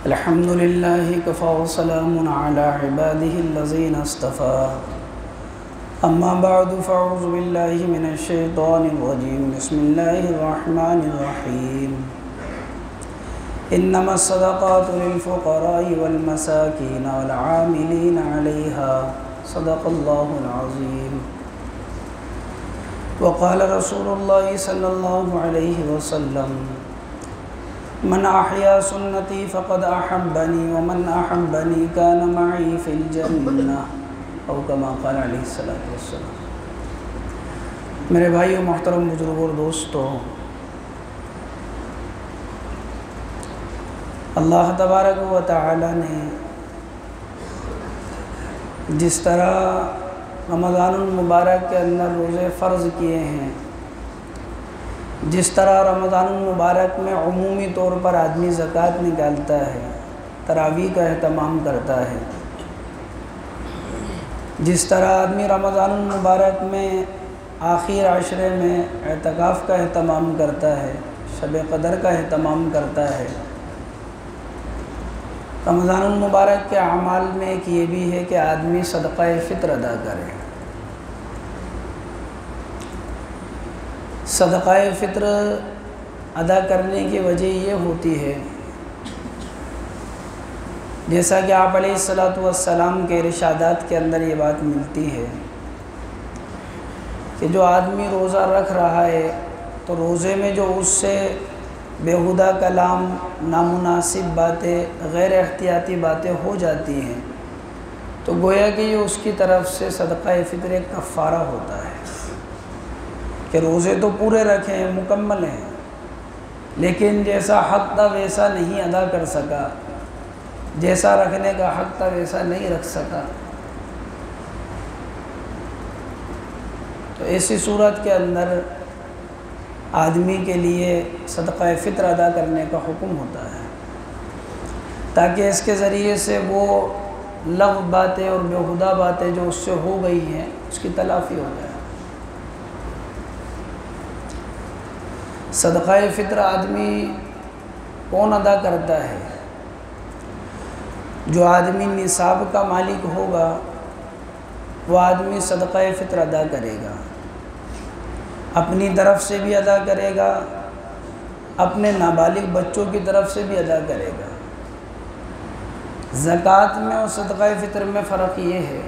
الحمد لله كفى وسلام على عباده الذين اصطفى أما بعد فأعوذ بالله من الشيطان الرجيم بسم الله الرحمن الرحيم إنما الصدقات للفقراء والمساكين والعاملين عليها صدق الله العظيم وقال رسول الله صلى الله عليه وسلم من أحيا سنتي فقد أحبني ومن أحبني كان معي في الجنة او كما قال علیہ السلام۔ میرے بھائیو، محترم بزرگوں اور دوستو، اللہ تبارک و تعالی نے جس طرح رمضان المبارک کے اندر روزے فرض کیے ہیں، جس طرح رمضان المبارک میں عمومی طور پر آدمی زکوٰۃ نکالتا ہے، تراویح کا اہتمام کرتا ہے، جس طرح آدمی رمضان المبارک میں آخر عشرے میں اعتکاف کا اہتمام کرتا ہے، شب قدر کا اہتمام کرتا ہے، رمضان المبارک کے اعمال میں ایک یہ بھی ہے کہ آدمی صدقہ فطر ادا کرے۔ صدقہ فطر ادا کرنے کی وجہ یہ ہوتی ہے، جیسا کہ آپ علیہ السلام کے ارشادات کے اندر یہ بات ملتی ہے کہ جو آدمی روزہ رکھ رہا ہے تو روزے میں جو اس سے بیہودہ کلام، نامناسب باتیں، غیر احتیاطی باتیں ہو جاتی ہیں تو گویا کہ یہ اس کی طرف سے صدقہ فطر ایک کفارہ ہوتا ہے کہ روزے تو پورے رکھے ہیں، مکمل ہیں، لیکن جیسا حق تھا ویسا نہیں ادا کر سکا، جیسا رکھنے کا حق تھا ویسا نہیں رکھ سکا، تو ایسی صورت کے اندر آدمی کے لیے صدقہ فطر ادا کرنے کا حکم ہوتا ہے تاکہ اس کے ذریعے سے وہ لغو باتیں اور بیہودہ باتیں جو اس سے ہو گئی ہیں اس کی تلافی ہو جائے۔ صدقہ فطر آدمی کون ادا کرتا ہے؟ جو آدمی نصاب کا مالک ہوگا وہ آدمی صدقہ فطر ادا کرے گا، اپنی طرف سے بھی ادا کرے گا، اپنے نابالغ بچوں کی طرف سے بھی ادا کرے گا۔ زکوٰۃ میں اور صدقہ فطر میں فرق یہ ہے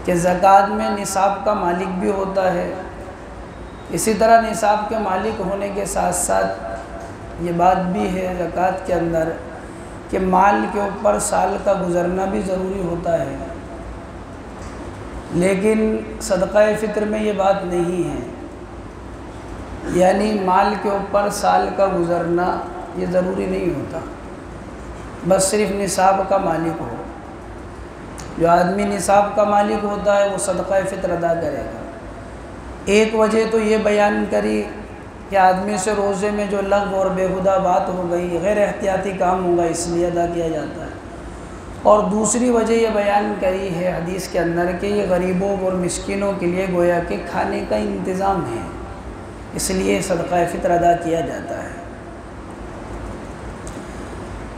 کہ زکوٰۃ میں نصاب کا مالک بھی ہوتا ہے، اسی طرح نصاب کے مالک ہونے کے ساتھ ساتھ یہ بات بھی ہے زکوٰۃ کے اندر کہ مال کے اوپر سال کا گزرنا بھی ضروری ہوتا ہے، لیکن صدقہ فطر میں یہ بات نہیں ہے، یعنی مال کے اوپر سال کا گزرنا یہ ضروری نہیں ہوتا، بس صرف نصاب کا مالک ہو۔ جو آدمی نصاب کا مالک ہوتا ہے وہ صدقہ فطر ادا کرے گا۔ ایک وجہ تو یہ بیان کری کہ آدمی سے روزے میں جو لغو اور بیہودہ بات ہو گئی، غیر احتیاطی کام ہوگا، اس لیے ادا کیا جاتا ہے، اور دوسری وجہ یہ بیان کری ہے حدیث کے اندر کہ یہ غریبوں اور مسکینوں کے لیے گویا کہ کھانے کا انتظام ہے، اس لیے صدقہ فطر ادا کیا جاتا ہے۔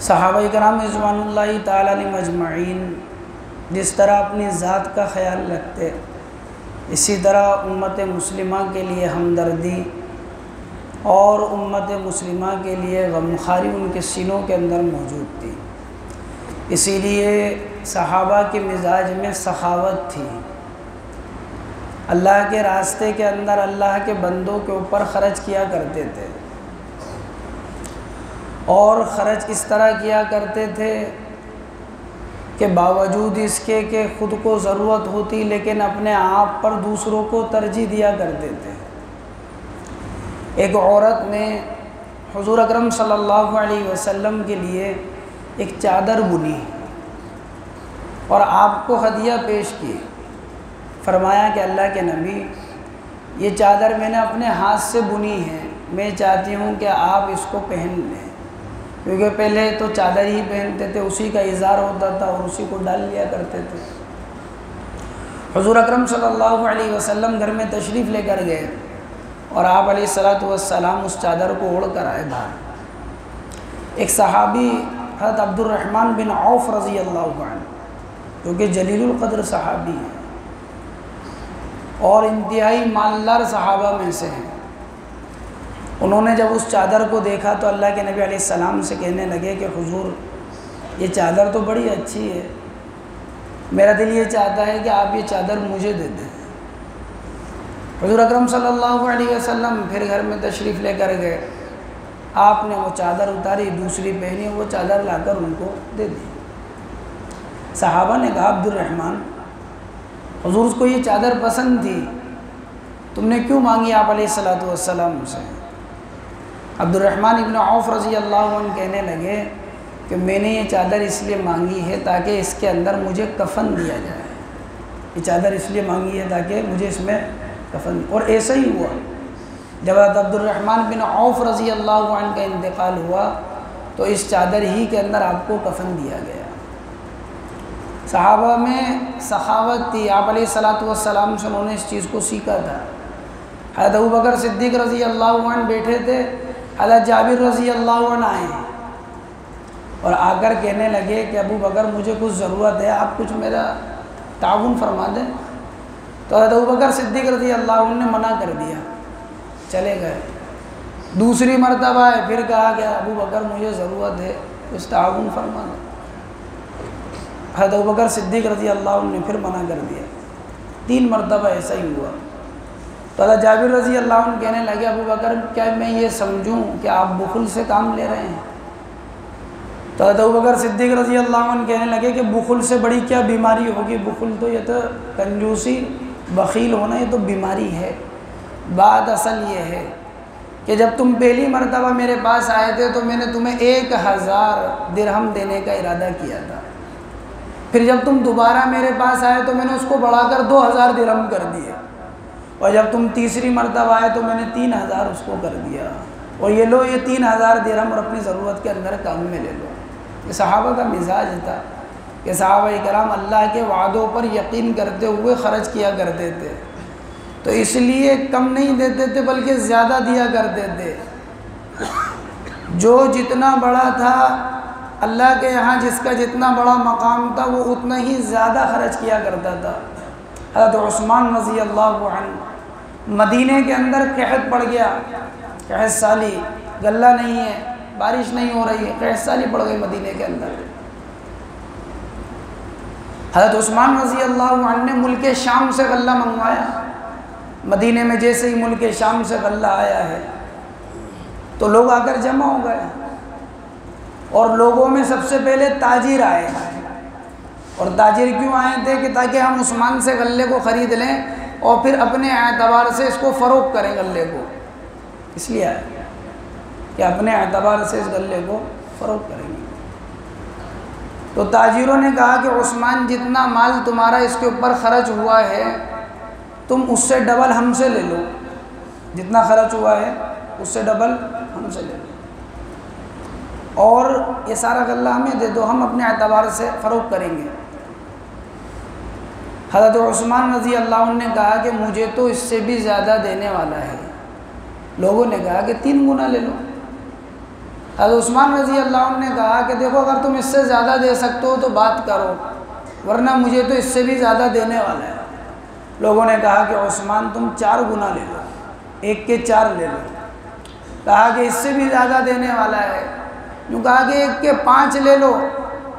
صحابہ کرام رضوان اللہ تعالیٰ علیہم اجمعین جس طرح اپنی ذات کا خیال رکھتے، اسی طرح امت مسلمہ کے لیے ہمدردی اور امت مسلمہ کے لیے غمخواری ان کے سینوں کے اندر موجود تھی، اسی لیے صحابہ کے مزاج میں سخاوت تھی، اللہ کے راستے کے اندر اللہ کے بندوں کے اوپر خرچ کیا کرتے تھے، اور خرچ اس طرح کیا کرتے تھے کہ باوجود اس کے کہ خود کو ضرورت ہوتی لیکن اپنے آپ پر دوسروں کو ترجیح دیا کرتے تھے۔ ایک عورت نے حضور اکرم صلی اللہ علیہ وسلم کے لیے ایک چادر بنی اور آپ کو ہدیہ پیش کی، فرمایا کہ اللہ کے نبی، یہ چادر میں نے اپنے ہاتھ سے بنی ہے، میں چاہتی ہوں کہ آپ اس کو پہن لیں، کیونکہ پہلے تو چادر ہی پہنتے تھے، اسی کا اظہار ہوتا تھا اور اسی کو ڈال لیا کرتے تھے۔ حضور اکرم صلی اللہ علیہ وسلم گھر میں تشریف لے کر گئے اور آپ علیہ السلام اس چادر کو اوڑھ کر آئے باہر۔ ایک صحابی حضرت عبد الرحمن بن عوف رضی اللہ عنہ، جو کہ جلیل القدر صحابی ہیں اور انتہائی مالدار صحابہ میں سے ہیں، انہوں نے جب اس چادر کو دیکھا تو اللہ کے نبی علیہ السلام سے کہنے لگے کہ حضور یہ چادر تو بڑی اچھی ہے، میرا دل یہ چاہتا ہے کہ آپ یہ چادر مجھے دے دیں۔ حضور اکرم صلی اللہ علیہ وسلم پھر گھر میں تشریف لے کر گئے، آپ نے وہ چادر اتاری، دوسری پہنی، وہ چادر لا کر ان کو دے دی۔ صحابہ نے کہا عبد الرحمن، حضور کو یہ چادر پسند تھی، تم نے کیوں مانگی آپ علیہ السلام سے؟ عبد الرحمن ابن عوف رضی اللہ عنہ کہنے لگے کہ میں نے یہ چادر اس لیے مانگی ہے تاکہ اس کے اندر مجھے کفن دیا جائے، یہ چادر اس لیے مانگی ہے تاکہ مجھے اس میں کفن، اور ایسا ہی ہوا۔ جب حضرت عبد الرحمن بن عوف رضی اللہ عنہ کا انتقال ہوا تو اس چادر ہی کے اندر آپ کو کفن دیا گیا۔ صحابہ میں سخاوت تھی، آپ علیہ السلام سے انہوں نے اس چیز کو سیکھا تھا۔ حضرت ابوبکر صدیق رضی اللہ عنہ بیٹھے تھے، حضرت جابر رضی اللہ عنہ آئے اور آ کر کہنے لگے کہ ابوبکر مجھے کچھ ضرورت ہے، آپ کچھ میرا تعاون فرما دیں۔ تو حضرت ابوبکر صدیق رضی اللہ عنہ نے منع کر دیا، چلے گئے۔ دوسری مرتبہ ہے، پھر کہا کہ ابوبکر مجھے ضرورت ہے، کچھ تعاون فرما دیں۔ حضرت ابوبکر صدیق رضی اللہ عنہ نے پھر منع کر دیا، 3 مرتبہ ایسا ہی ہوا۔ تو حضرت جابر رضی اللہ عنہ کہنے لگے ابوبکر کیا میں یہ سمجھوں کہ آپ بخل سے کام لے رہے ہیں؟ تو حضرت ابوبکر صدیق رضی اللہ عنہ کہنے لگے کہ بخل سے بڑی کیا بیماری ہوگی، بخل تو یہ تو کنجوسی، بخیل ہونا یہ تو بیماری ہے۔ بات اصل یہ ہے کہ جب تم پہلی مرتبہ میرے پاس آئے تھے تو میں نے تمہیں 1000 درہم دینے کا ارادہ کیا تھا، پھر جب تم دوبارہ میرے پاس آئے تو میں نے اس کو بڑھا کر 2000 درہم کر دیے، اور جب تم تیسری مرتبہ آئے تو میں نے 3000 اس کو کر دیا، اور یہ لو یہ 3000 درہم اور اپنی ضرورت کے اندر کام میں لے لو۔ یہ صحابہ کا مزاج تھا کہ صحابہ کرام اللہ کے وعدوں پر یقین کرتے ہوئے خرچ کیا کرتے تھے، تو اس لیے کم نہیں دیتے تھے بلکہ زیادہ دیا کرتے تھے۔ جو جتنا بڑا تھا اللہ کے یہاں، جس کا جتنا بڑا مقام تھا، وہ اتنا ہی زیادہ خرچ کیا کرتا تھا۔ حضرت عثمان رضی اللہ عنہ، مدینے کے اندر قحط پڑ گیا، قحط سالی، غلہ نہیں ہے، بارش نہیں ہو رہی ہے، قحط سالی پڑ گئی مدینے کے اندر۔ حضرت عثمان رضی اللہ عنہ نے ملک شام سے غلہ منگوایا۔ مدینے میں جیسے ہی ملک شام سے غلہ آیا ہے تو لوگ آ کر جمع ہو گئے، اور لوگوں میں سب سے پہلے تاجر آئے، اور تاجر کیوں آئے تھے کہ تاکہ ہم عثمان سے غلے کو خرید لیں اور پھر اپنے اعتبار سے اس کو فروخت کریں غلے کو، اس لیے آئے کہ اپنے اعتبار سے اس غلے کو فروخت کریں گے۔ تو تاجروں نے کہا کہ عثمان جتنا مال تمہارا اس کے اوپر خرچ ہوا ہے تم اس سے ڈبل ہم سے لے لو، جتنا خرچ ہوا ہے اس سے ڈبل ہم سے لے لو، اور یہ سارا غلہ ہمیں دے دو، ہم اپنے اعتبار سے فروخت کریں گے۔ حضرت عثمان رضی اللہ عنہ نے کہا کہ مجھے تو اس سے بھی زیادہ دینے والا ہے۔ لوگوں نے کہا کہ 3 گنا لے لو۔ حضرت عثمان رضی اللہ عنہ نے کہا کہ دیکھو اگر تم اس سے زیادہ دے سکتے ہو تو بات کرو، ورنہ مجھے تو اس سے بھی زیادہ دینے والا ہے۔ لوگوں نے کہا کہ عثمان تم 4 گنا لے لو، 1 کے 4 لے لو۔ کہا کہ اس سے بھی زیادہ دینے والا ہے۔ یوں کہا کہ 1 کے 5 لے لو۔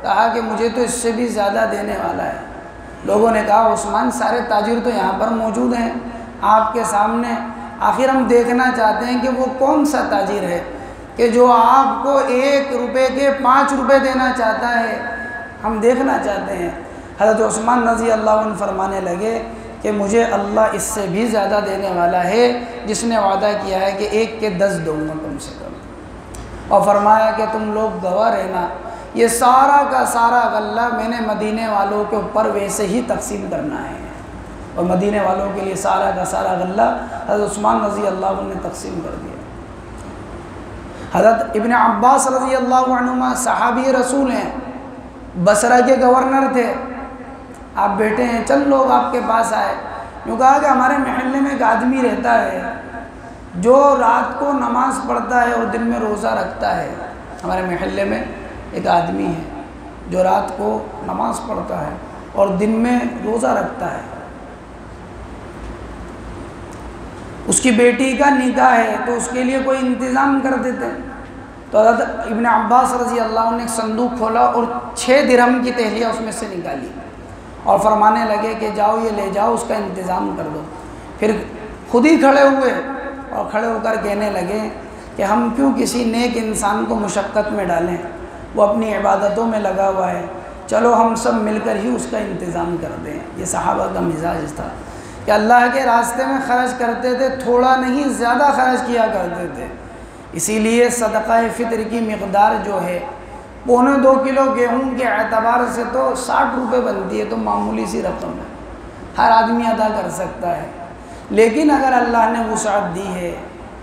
کہا کہ مجھے تو اس سے بھی زیادہ دینے والا ہے۔ لوگوں نے کہا عثمان سارے تاجر تو یہاں پر موجود ہیں آپ کے سامنے، آخر ہم دیکھنا چاہتے ہیں کہ وہ کون سا تاجر ہے کہ جو آپ کو 1 روپے کے 5 روپے دینا چاہتا ہے، ہم دیکھنا چاہتے ہیں۔ حضرت عثمان رضی اللہ عنہ فرمانے لگے کہ مجھے اللہ اس سے بھی زیادہ دینے والا ہے، جس نے وعدہ کیا ہے کہ 1 کے 10 دوں گا کم سے کم، اور فرمایا کہ تم لوگ گواہ رہنا، یہ سارا کا سارا غلہ میں نے مدینے والوں کے اوپر ویسے ہی تقسیم کرنا ہے، اور مدینے والوں کے لیے سارا کا سارا غلہ حضرت عثمان رضی اللہ عنہ نے تقسیم کر دیا۔ حضرت ابن عباس رضی اللہ عنہما صحابی رسول ہیں، بصرہ کے گورنر تھے، آپ بیٹھے ہیں، چند لوگ آپ کے پاس آئے، یوں کہا کہ ہمارے محلے میں ایک آدمی رہتا ہے جو رات کو نماز پڑھتا ہے اور دن میں روزہ رکھتا ہے۔ ہمارے محلے میں ایک آدمی ہے جو رات کو نماز پڑھتا ہے اور دن میں روزہ رکھتا ہے، اس کی بیٹی کا نکاح ہے تو اس کے لیے کوئی انتظام کر دیتے ہیں۔ تو حضرت ابن عباس رضی اللہ عنہ نے ایک صندوق کھولا اور 6 درہم کی تہلیہ اس میں سے نکالی اور فرمانے لگے کہ جاؤ یہ لے جاؤ، اس کا انتظام کر دو۔ پھر خود ہی کھڑے ہوئے اور کھڑے ہو کر کہنے لگے کہ ہم کیوں کسی نیک انسان کو مشقت میں ڈالیں، وہ اپنی عبادتوں میں لگا ہوا ہے، چلو ہم سب مل کر ہی اس کا انتظام کر دیں۔ یہ صحابہ کا مزاج تھا کہ اللہ کے راستے میں خرچ کرتے تھے، تھوڑا نہیں زیادہ خرچ کیا کرتے تھے۔ اسی لیے صدقہ فطر کی مقدار جو ہے 2.25 کلو گیہوں کے اعتبار سے تو 60 روپے بنتی ہے، تو معمولی سی رقم ہے، ہر آدمی ادا کر سکتا ہے۔ لیکن اگر اللہ نے وسعت دی ہے،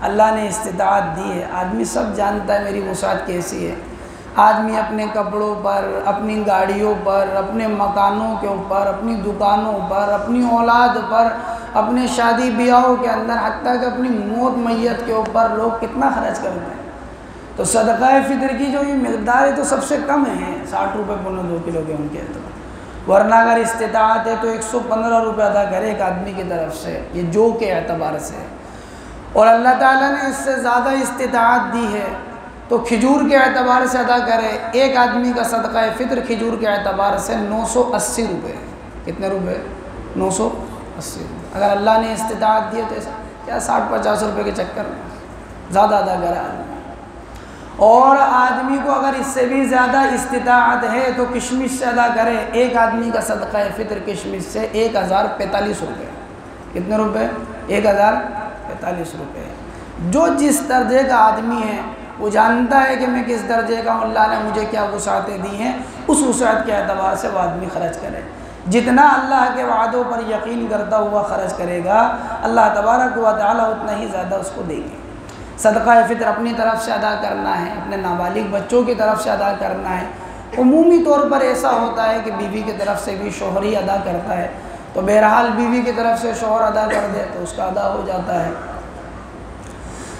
اللہ نے استطاعت دی ہے، آدمی سب جانتا ہے میری وسعت کیسی ہے، آدمی اپنے کپڑوں پر، اپنی گاڑیوں پر، اپنے مکانوں کے اوپر، اپنی دکانوں پر، اپنی اولاد پر، اپنے شادی بیاہوں کے اندر، حتیٰ کہ اپنی موت میت کے اوپر لوگ کتنا خرچ کرتے ہیں۔ تو صدقہ فطر کی جو یہ مقدار ہے تو سب سے کم ہے، 60 روپے 2.25 کلو کے ان کے اعتبار، ورنہ اگر استطاعت ہے تو 115 روپے ادا کرے ایک آدمی کی طرف سے، یہ جو کے اعتبار سے۔ اور اللہ تعالیٰ نے اس سے زیادہ استطاعت دی ہے تو کھجور کے اعتبار سے ادا کرے، ایک آدمی کا صدقہ فطر کھجور کے اعتبار سے 980 روپے ہے۔ کتنے روپے؟ 980 روپے۔ اگر اللہ نے استطاعت دی ہے تو ایسا کیا 60-50 روپے کے چکر میں زیادہ ادا کرے آدمی۔ اور آدمی کو اگر اس سے بھی زیادہ استطاعت ہے تو کشمش سے ادا کرے، ایک آدمی کا صدقہ فطر کشمش سے 1045 روپے۔ کتنے روپے؟ 1045 روپے۔ جو جس درجے کا آدمی ہے وہ جانتا ہے کہ میں کس درجے کا ہوں، اللہ نے مجھے کیا وسعتیں دی ہیں، اس وسعت کے اعتبار سے وہ آدمی خرچ کرے۔ جتنا اللہ کے وعدوں پر یقین کرتا ہوا خرچ کرے گا، اللہ تبارک و تعالیٰ اتنا ہی زیادہ اس کو دے گے۔ صدقہ فطر اپنی طرف سے ادا کرنا ہے، اپنے نابالغ بچوں کی طرف سے ادا کرنا ہے۔ عمومی طور پر ایسا ہوتا ہے کہ بیوی کی طرف سے بھی شوہر ہی ادا کرتا ہے، تو بہرحال بیوی کی طرف سے شوہر ادا کر دے تو اس کا ادا ہو جاتا ہے۔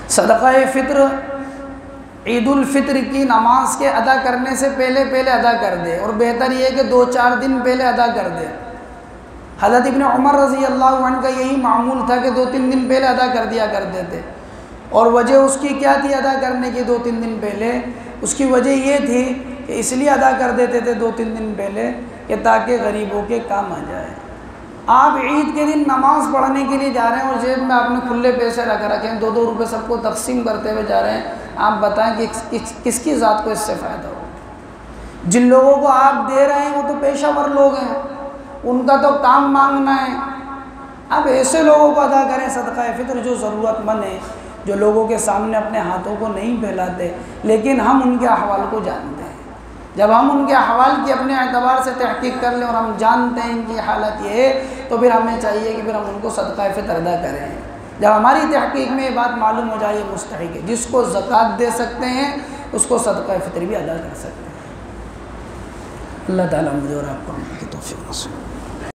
صدقہ فطر عید الفطر کی نماز کے ادا کرنے سے پہلے ادا کر دے، اور بہتر یہ کہ 2-4 دن پہلے ادا کر دے۔ حضرت ابن عمر رضی اللہ عنہ کا یہی معمول تھا کہ 2-3 دن پہلے ادا کر دیا کرتے تھے، اور وجہ اس کی کیا تھی ادا کرنے کی 2-3 دن پہلے؟ اس کی وجہ یہ تھی کہ اس لیے ادا کر دیتے تھے 2-3 دن پہلے کہ تاکہ غریبوں کے کام آ جائے۔ آپ عید کے دن نماز پڑھنے کے لیے جا رہے ہیں اور جیب میں آپ نے کھلے پیسے رکھ رکھے ہیں، 2-2 روپے سب کو تقسیم کرتے ہوئے جا رہے ہیں، آپ بتائیں کہ کس کی ذات کو اس سے فائدہ ہو؟ جن لوگوں کو آپ دے رہے ہیں وہ تو پیشہ ور لوگ ہیں، ان کا تو کام مانگنا ہے۔ اب ایسے لوگوں کو ادا کریں صدقہ فطر جو ضرورت مند ہیں، جو لوگوں کے سامنے اپنے ہاتھوں کو نہیں پھیلاتے، لیکن ہم ان کے احوال کو جانتے ہیں۔ جب ہم ان کے احوال کی اپنے اعتبار سے تحقیق کر لیں اور ہم جانتے ہیں ان کی حالت یہ ہے، تو پھر ہمیں چاہیے کہ پھر ہم ان کو صدقہ فطر ادا کریں۔ جب ہماری تحقیق میں یہ بات معلوم ہو جائے مستحق ہے، جس کو زکوٰۃ دے سکتے ہیں اس کو صدقہ فطر بھی ادا کر سکتے ہیں۔ اللہ تعالیٰ مجھے اور آپ کو عمل کی توفیق نصیب۔